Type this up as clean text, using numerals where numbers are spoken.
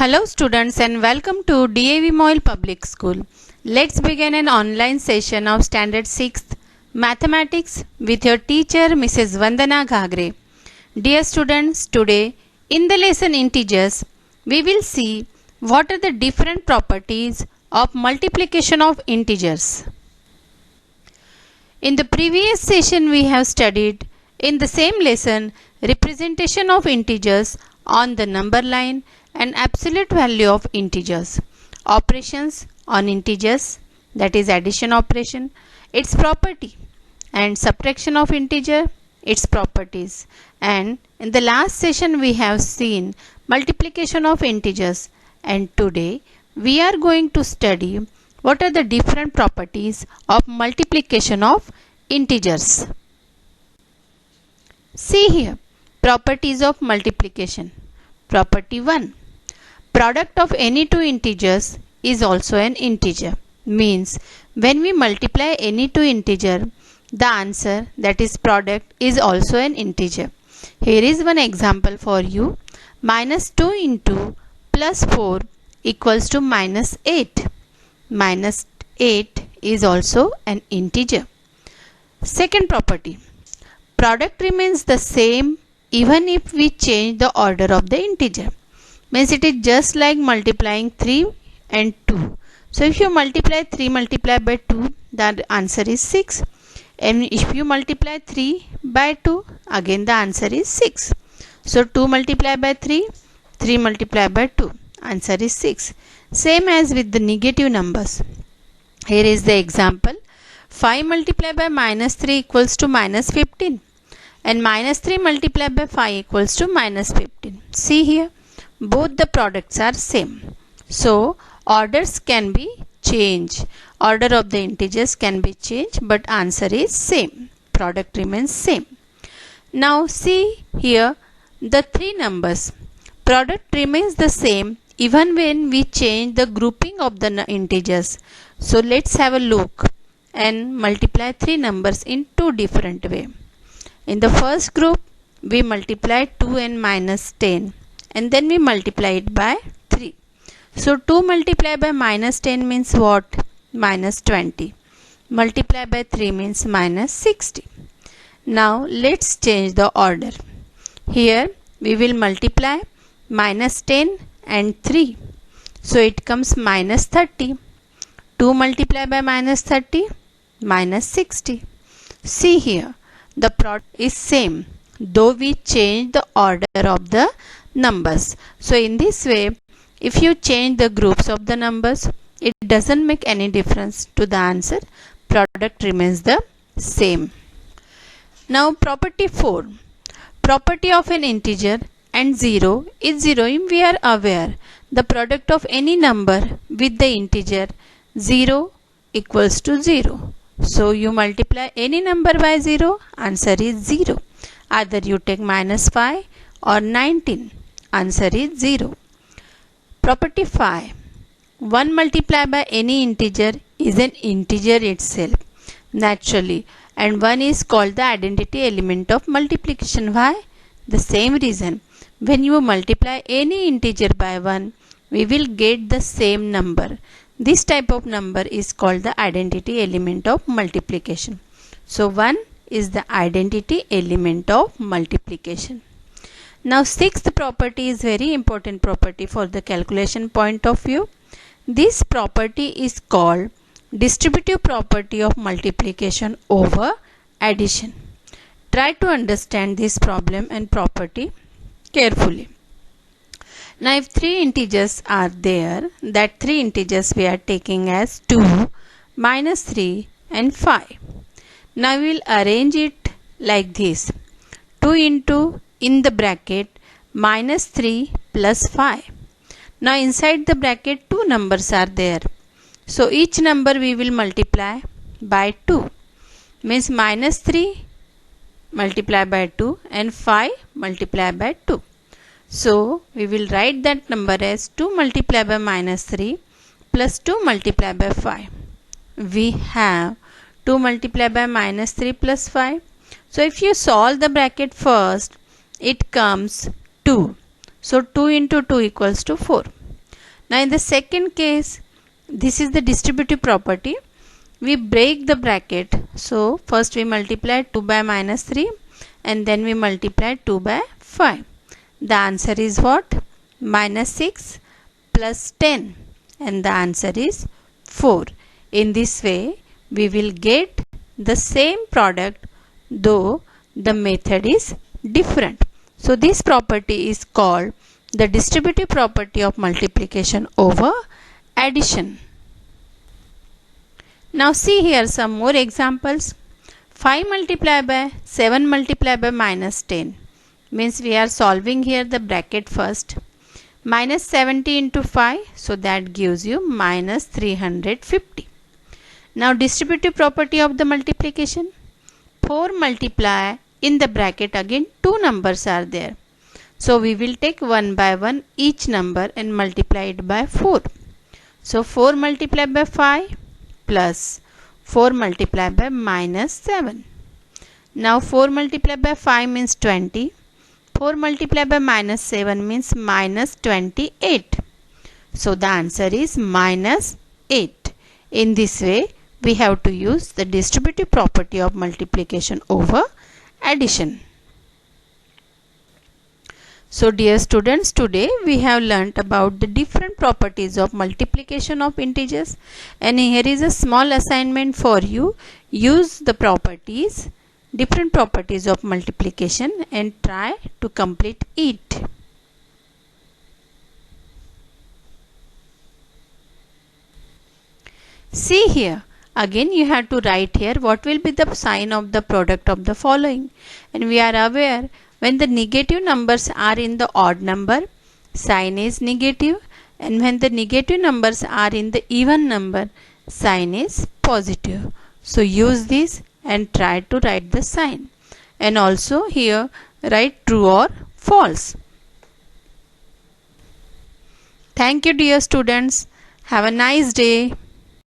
Hello students and welcome to DAV Moyle Public School. Let's begin an online session of Standard 6th Mathematics with your teacher Mrs. Vandana Ghagre. Dear students, today in the lesson Integers, we will see what are the different properties of multiplication of integers. In the previous session we have studied in the same lesson representation of integers on the number line and absolute value of integers, operations on integers, that is addition operation, its property, and subtraction of integer, its properties. And in the last session we have seen multiplication of integers, and today we are going to study what are the different properties of multiplication of integers. See here, properties of multiplication. Property 1. Product of any two integers is also an integer. Means when we multiply any two integer, the answer, that is product, is also an integer. Here is one example for you. Minus 2 into plus 4 equals to minus 8. Minus 8 is also an integer. Second property. Product remains the same even if we change the order of the integer. Means it is just like multiplying 3 and 2. So if you multiply 3 multiplied by 2, the answer is 6. And if you multiply 3 by 2, again the answer is 6. So 2 multiplied by 3, 3 multiplied by 2, answer is 6. Same as with the negative numbers. Here is the example. 5 multiplied by minus 3 equals to minus 15. And minus 3 multiplied by 5 equals to minus 15. See here, both the products are same. So orders can be changed. Order of the integers can be changed, but answer is same. Product remains same. Now see here the three numbers. Product remains the same even when we change the grouping of the integers. So let's have a look and multiply three numbers in two different ways. In the first group, we multiply 2 and minus 10 and then we multiply it by 3. So 2 multiplied by minus 10 means what? Minus 20. Multiply by 3 means minus 60. Now let's change the order. Here we will multiply minus 10 and 3. So it comes minus 30. 2 multiplied by minus 30, minus 60. See here, the product is same though we change the order of the numbers. So in this way, if you change the groups of the numbers, it doesn't make any difference to the answer. Product remains the same. Now property 4. Property of an integer and 0 is 0 if we are aware the product of any number with the integer 0 equals to 0. So you multiply any number by 0, answer is 0. Either you take minus 5 or 19, answer is 0. Property 5. 1 multiplied by any integer is an integer itself, naturally, and 1 is called the identity element of multiplication. Why? The same reason. When you multiply any integer by 1, we will get the same number. This type of number is called the identity element of multiplication. So 1 is the identity element of multiplication. Now sixth property is very important property for the calculation point of view. This property is called distributive property of multiplication over addition. Try to understand this problem and property carefully. Now if three integers are there, that three integers we are taking as 2, minus 3 and 5. Now we will arrange it like this. 2 into in the bracket minus 3 plus 5. Now inside the bracket two numbers are there. So each number we will multiply by 2. Means minus 3 multiply by 2 and 5 multiply by 2. So we will write that number as 2 multiplied by minus 3 plus 2 multiplied by 5. We have 2 multiplied by minus 3 plus 5. So if you solve the bracket first, it comes 2. So 2 into 2 equals to 4. Now in the second case, this is the distributive property. We break the bracket. So first we multiply 2 by minus 3 and then we multiply 2 by 5. The answer is what? Minus 6 plus 10, and the answer is 4. In this way we will get the same product though the method is different. So this property is called the distributive property of multiplication over addition. Now see here some more examples. 5 multiplied by 7 multiplied by minus 10 means we are solving here the bracket first. Minus 70 into 5, so that gives you minus 350. Now distributive property of the multiplication. 4 multiply, in the bracket again 2 numbers are there. So we will take one by one each number and multiply it by 4. So 4 multiplied by 5 plus 4 multiplied by minus 7. Now 4 multiplied by 5 means 20. 4 multiplied by minus 7 means minus 28. So the answer is minus 8. In this way, we have to use the distributive property of multiplication over addition. So dear students, today we have learnt about the different properties of multiplication of integers, and here is a small assignment for you. Use the properties, different properties of multiplication, and try to complete it. See here, again you have to write here what will be the sign of the product of the following, and we are aware when the negative numbers are in the odd number, sign is negative, and when the negative numbers are in the even number, sign is positive. So use this and try to write the sign, and also here write true or false. Thank you dear students. Have a nice day.